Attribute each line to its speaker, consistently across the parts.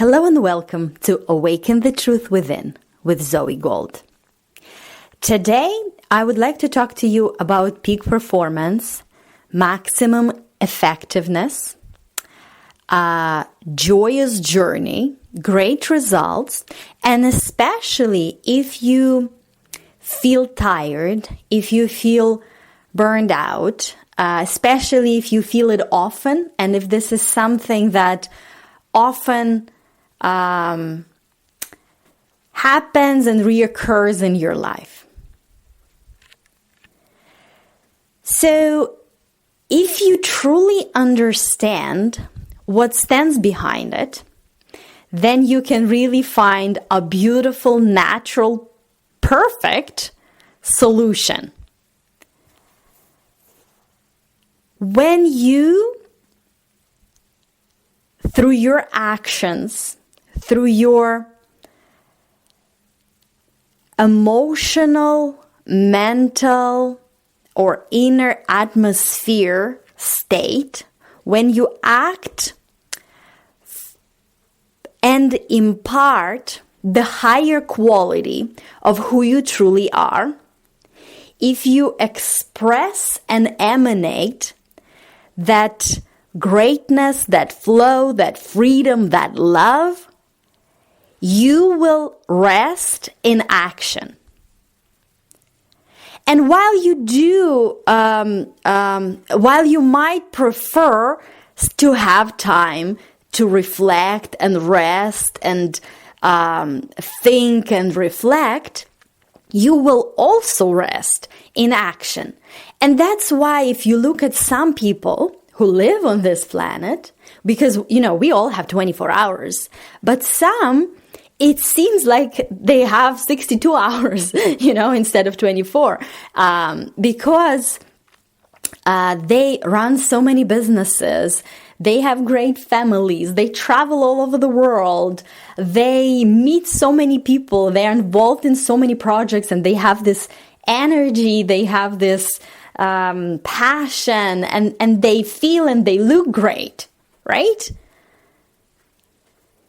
Speaker 1: Hello and welcome to Awaken the Truth Within with Zoey Gold. Today, I would like to talk to you about peak performance, maximum effectiveness, joyous journey, great results, and especially if you feel tired, if you feel burned out, especially if you feel it often, and if this is something that often happens and reoccurs in your life. So, if you truly understand what stands behind it, then you can really find a beautiful, natural, perfect solution. When you, through your actions, through your emotional, mental, or inner atmosphere state, when you act and impart the higher quality of who you truly are, if you express and emanate that greatness, that flow, that freedom, that love, you will rest in action. And while you do, while you might prefer to have time to reflect and rest and think and reflect, you will also rest in action. And that's why if you look at some people who live on this planet, because, we all have 24 hours, but some, it seems like they have 62 hours, instead of 24, because they run so many businesses, they have great families, they travel all over the world, they meet so many people, they're involved in so many projects, and they have this energy, they have this passion, and they feel and they look great, right?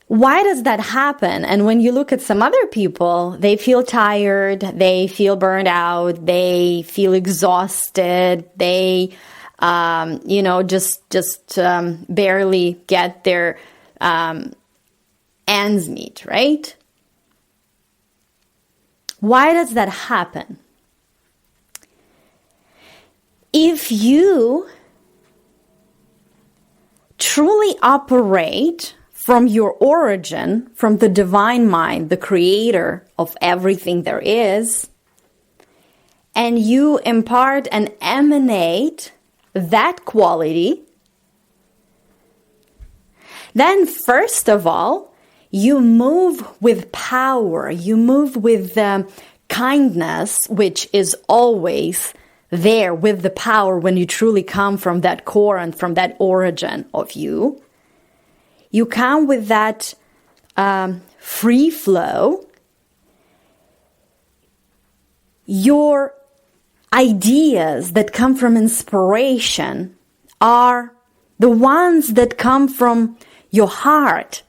Speaker 1: Why does that happen? And when you look at some other people, they feel tired, they feel burned out, they feel exhausted, they, just barely get their ends meet, right? Why does that happen? If you truly operate from your origin, from the divine mind, the creator of everything there is, and you impart and emanate that quality, then first of all, you move with power, you move with kindness, which is always there with the power when you truly come from that core and from that origin of you. You come with that free flow. Your ideas that come from inspiration are the ones that come from your heart,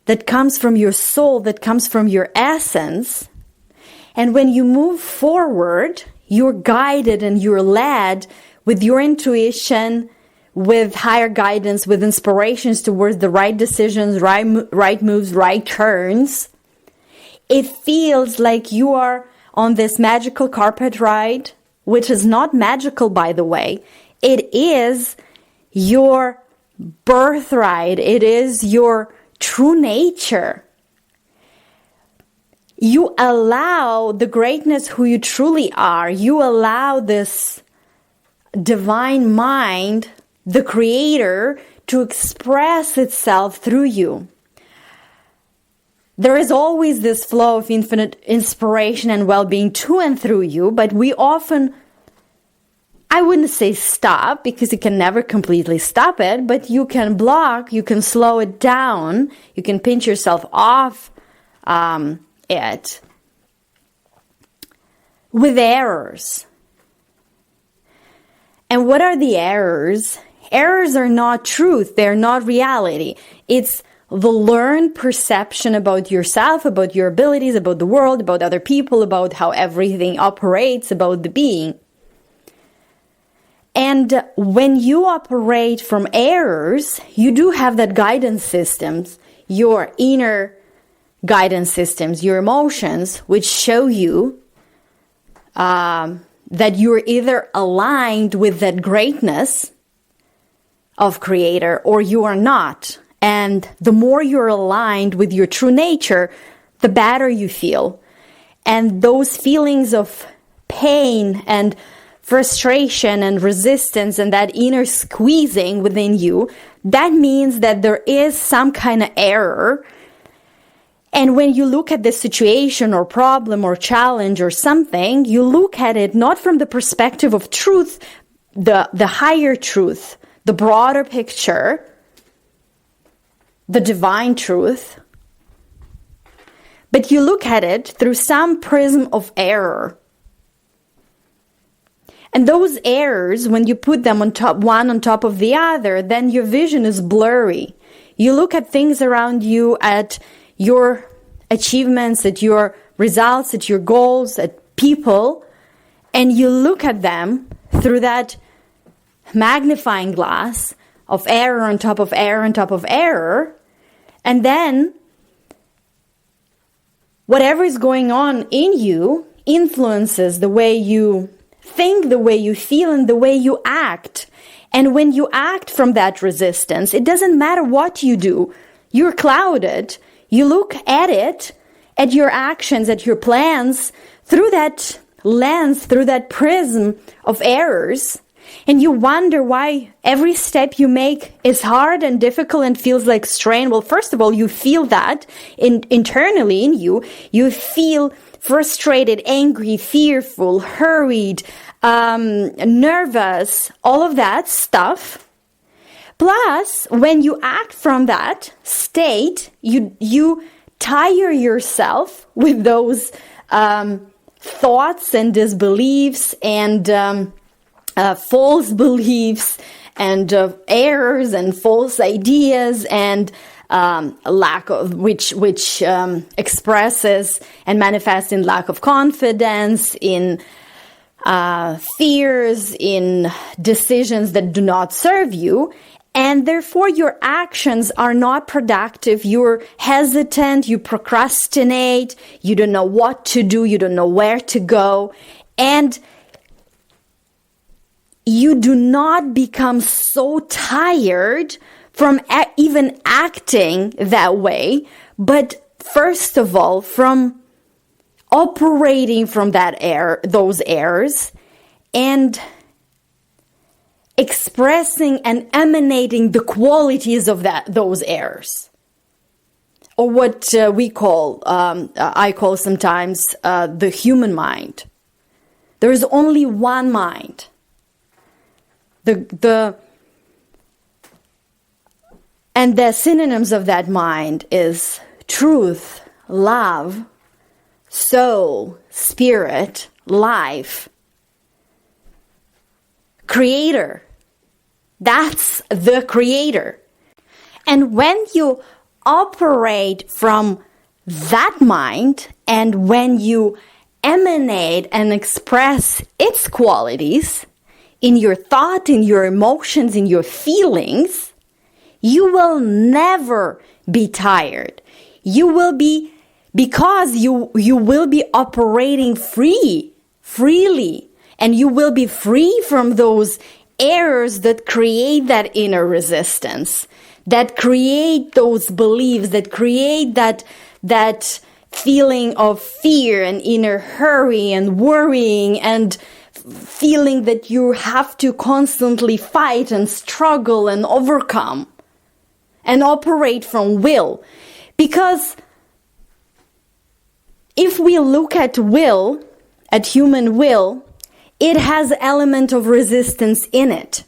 Speaker 1: that comes from your soul, that comes from your essence. And when you move forward, you're guided and you're led with your intuition, with higher guidance, with inspirations towards the right decisions, right moves, right turns. It feels like you are on this magical carpet ride, which is not magical, by the way. It is your birthright. It is your true nature. You allow the greatness who you truly are. You allow this divine mind, the creator, to express itself through you. There is always this flow of infinite inspiration and well-being to and through you, but we often, I wouldn't say stop, because you can never completely stop it, but you can block, you can slow it down, you can pinch yourself off it with errors. And what are the errors? Errors are not truth. They're not reality. It's the learned perception about yourself, about your abilities, about the world, about other people, about how everything operates, about the being. And when you operate from errors, you do have that guidance systems, your inner guidance systems, your emotions, which show you that you're either aligned with that greatness of creator or you are not. And the more you're aligned with your true nature, the better you feel. And those feelings of pain and frustration and resistance and that inner squeezing within you, that means that there is some kind of error. And when you look at the situation or problem or challenge or something, you look at it not from the perspective of truth, the higher truth, the broader picture, the divine truth, but you look at it through some prism of error. And those errors, when you put them on top, one on top of the other, then your vision is blurry. You look at things around you, at your achievements, at your results, at your goals, at people, and you look at them through that magnifying glass of error on top of error on top of error, and then whatever is going on in you influences the way you think, the way you feel, and the way you act. And when you act from that resistance, it doesn't matter what you do. You're clouded. You look at it, at your actions, at your plans, through that lens, through that prism of errors, and you wonder why every step you make is hard and difficult and feels like strain. Well, first of all, you feel that internally in you. You feel frustrated, angry, fearful, hurried, nervous, all of that stuff. Plus, when you act from that state, you tire yourself with those thoughts and disbeliefs and false beliefs and errors and false ideas and lack of which expresses and manifests in lack of confidence, in fears, in decisions that do not serve you. And therefore, your actions are not productive. You're hesitant, you procrastinate, you don't know what to do, you don't know where to go. And you do not become so tired from even acting that way, but first of all, from operating from those errors, and expressing and emanating the qualities of those errors, or what we call, I call sometimes the human mind. There is only one mind. And the synonyms of that mind is truth, love, soul, spirit, life, creator. That's the creator. And when you operate from that mind, and when you emanate and express its qualities in your thought, in your emotions, in your feelings, you will never be tired. You will be, because you will be operating freely, and you will be free from those errors that create that inner resistance, that create those beliefs, that create that feeling of fear and inner hurry and worrying and feeling that you have to constantly fight and struggle and overcome and operate from will. Because if we look at will, at human will, it has an element of resistance in it.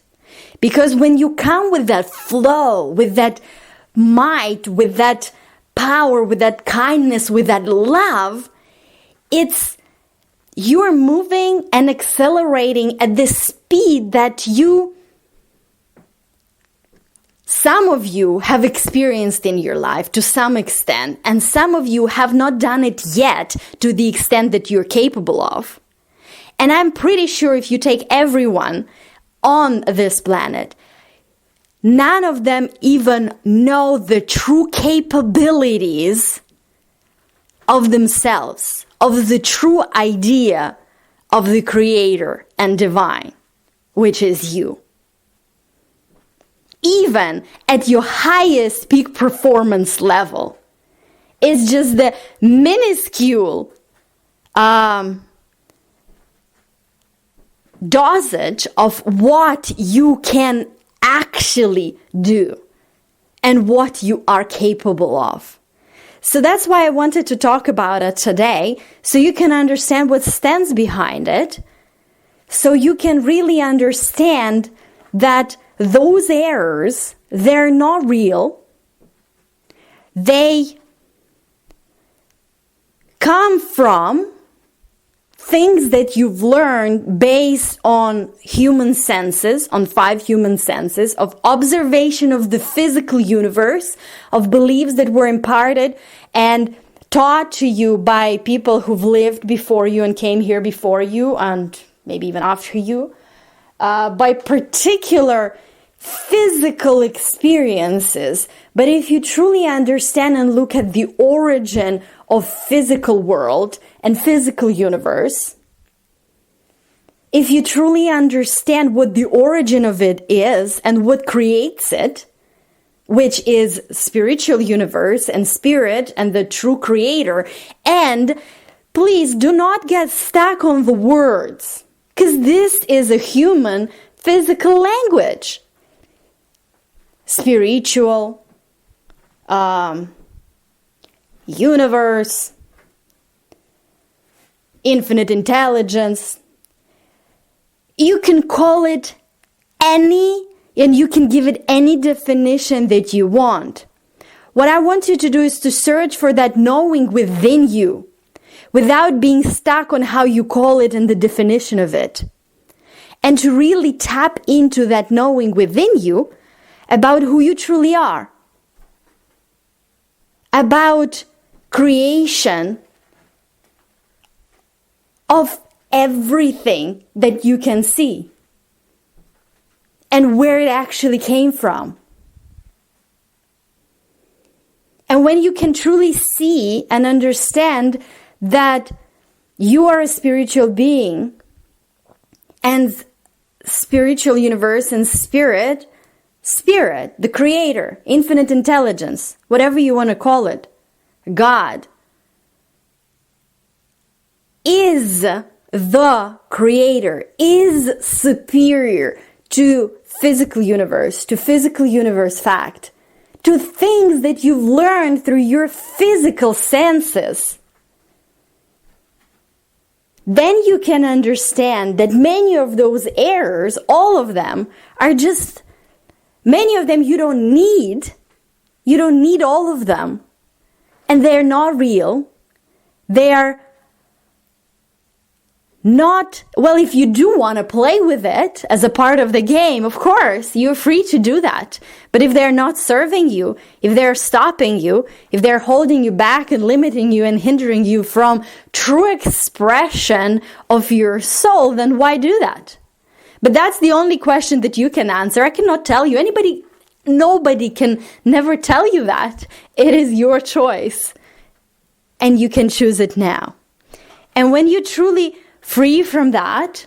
Speaker 1: Because when you come with that flow, with that might, with that power, with that kindness, with that love, you're moving and accelerating at the speed that you some of you have experienced in your life to some extent, and some of you have not done it yet to the extent that you're capable of. And I'm pretty sure if you take everyone on this planet, none of them even know the true capabilities of themselves, of the true idea of the Creator and Divine, which is you. Even at your highest peak performance level, it's just the minuscule dosage of what you can actually do and what you are capable of. So that's why I wanted to talk about it today, so you can understand what stands behind it, so you can really understand that those errors, they're not real. They come from things that you've learned based on human senses, on 5 human senses, of observation of the physical universe, of beliefs that were imparted and taught to you by people who've lived before you and came here before you, and maybe even after you, by particular physical experiences. But if you truly understand and look at the origin of physical world and physical universe, if you truly understand what the origin of it is and what creates it, which is spiritual universe and spirit and the true creator, and please do not get stuck on the words, because this is a human physical language. Spiritual, universe, infinite intelligence. You can call it any, and you can give it any definition that you want. What I want you to do is to search for that knowing within you, without being stuck on how you call it and the definition of it. And to really tap into that knowing within you about who you truly are, about creation of everything that you can see and where it actually came from. And when you can truly see and understand that you are a spiritual being and spiritual universe and spirit, the creator, infinite intelligence, whatever you want to call it, God, is the creator, is superior to physical universe fact, to things that you've learned through your physical senses, then you can understand that many of those errors, all of them, are just, many of them you don't need. You don't need all of them. And they're not real. They are not, well, if you do want to play with it as a part of the game, of course, you're free to do that. But if they're not serving you, if they're stopping you, if they're holding you back and limiting you and hindering you from true expression of your soul, then why do that? But that's the only question that you can answer. I cannot tell you. Nobody can never tell you that. It is your choice. And you can choose it now. And when you truly free from that,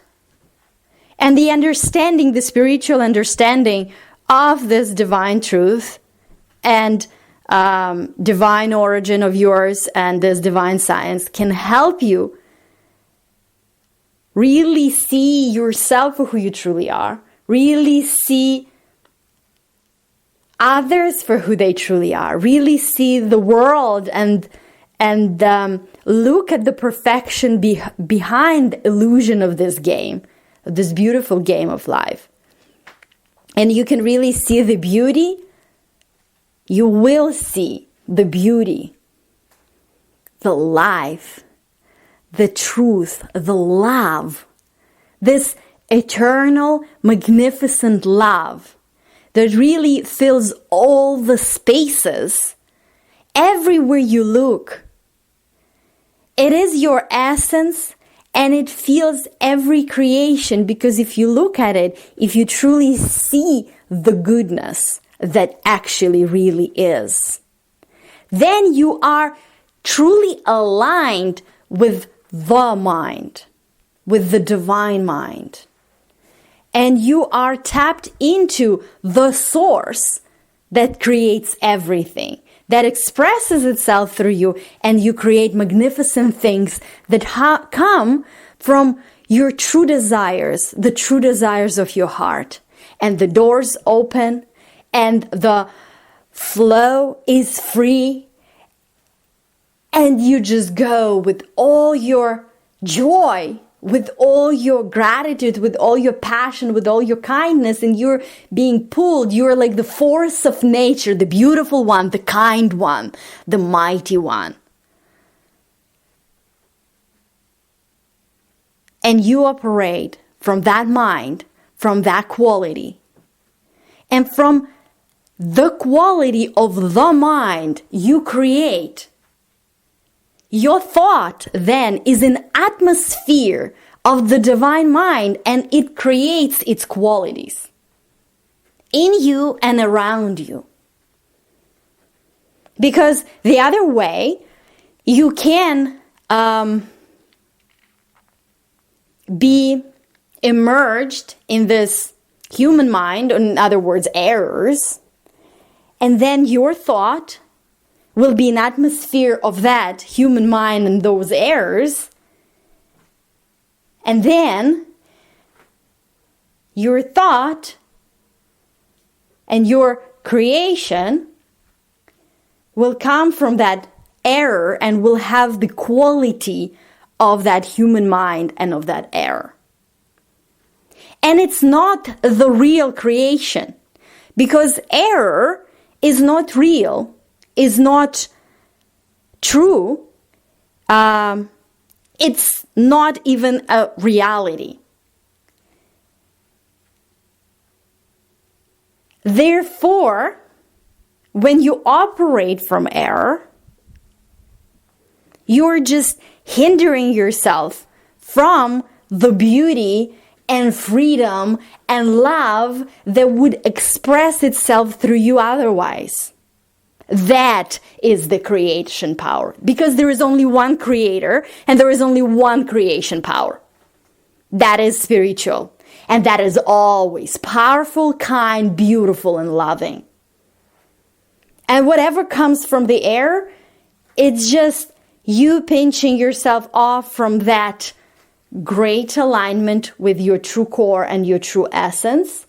Speaker 1: and the understanding, the spiritual understanding of this divine truth and divine origin of yours and this divine science can help you really see yourself for who you truly are, really see others for who they truly are, really see the world and look at the perfection behind the illusion of this game, of this beautiful game of life. And you can really see the beauty. You will see the beauty, the life, the truth, the love, this eternal, magnificent love that really fills all the spaces everywhere you look. It is your essence, and it feels every creation, because if you look at it, if you truly see the goodness that actually really is, then you are truly aligned with the mind, with the divine mind. And you are tapped into the source that creates everything, that expresses itself through you, and you create magnificent things that come from your true desires, the true desires of your heart. And the doors open, and the flow is free, and you just go with all your joy, with all your gratitude, with all your passion, with all your kindness, and you're being pulled. You're like the force of nature, the beautiful one, the kind one, the mighty one. And you operate from that mind, from that quality. And from the quality of the mind you create. Your thought then is an atmosphere of the divine mind, and it creates its qualities in you and around you. Because the other way, you can be immersed in this human mind, or in other words, errors, and then your thought will be an atmosphere of that human mind and those errors. And then your thought and your creation will come from that error and will have the quality of that human mind and of that error. And it's not the real creation, because error is not real, is not true. It's not even a reality. Therefore, when you operate from error, you're just hindering yourself from the beauty and freedom and love that would express itself through you otherwise. That is the creation power, because there is only one creator and there is only one creation power. That is spiritual, and that is always powerful, kind, beautiful, and loving. And whatever comes from the air, it's just you pinching yourself off from that great alignment with your true core and your true essence.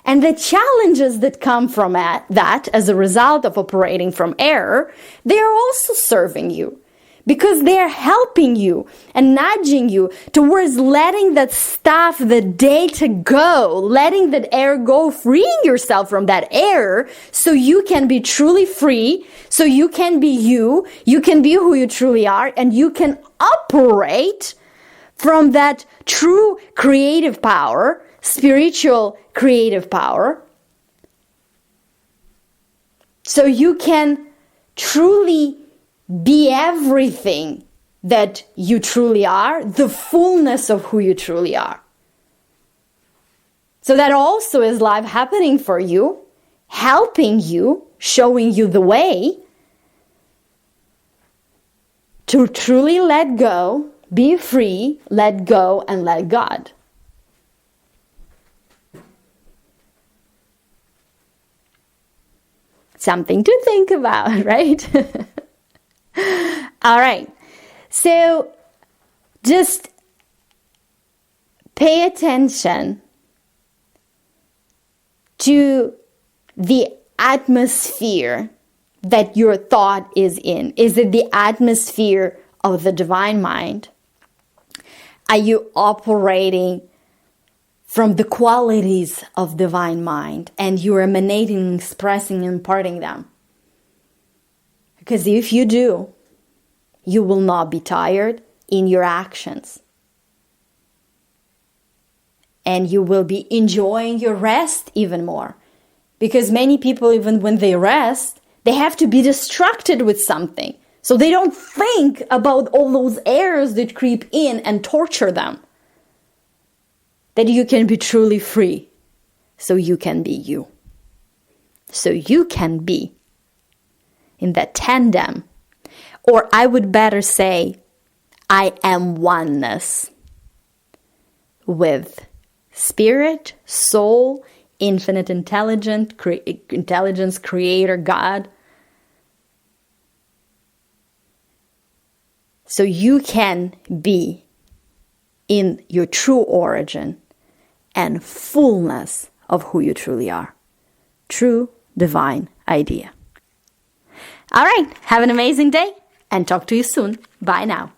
Speaker 1: And the challenges that come from that as a result of operating from error, they are also serving you, because they are helping you and nudging you towards letting that stuff, the data go, letting that error go, freeing yourself from that error so you can be truly free, so you can be you can be who you truly are, and you can operate from that true creative power, spiritual creative power, so you can truly be everything that you truly are, the fullness of who you truly are. So that also is life happening for you, helping you, showing you the way to truly let go, be free, let go, and let God. Something to think about, right? All right. So just pay attention to the atmosphere that your thought is in. Is it the atmosphere of the divine mind? Are you operating from the qualities of divine mind, and you're emanating, expressing, imparting them? Because if you do, you will not be tired in your actions. And you will be enjoying your rest even more, Because many people, even when they rest, they have to be distracted with something. So they don't think about all those errors that creep in and torture them. That you can be truly free. So you can be you. So you can be in that tandem. Or I would better say, I am oneness with spirit, soul, infinite intelligence, creator, God. So you can be in your true origin and fullness of who you truly are. True divine idea. All right, have an amazing day and talk to you soon. Bye now.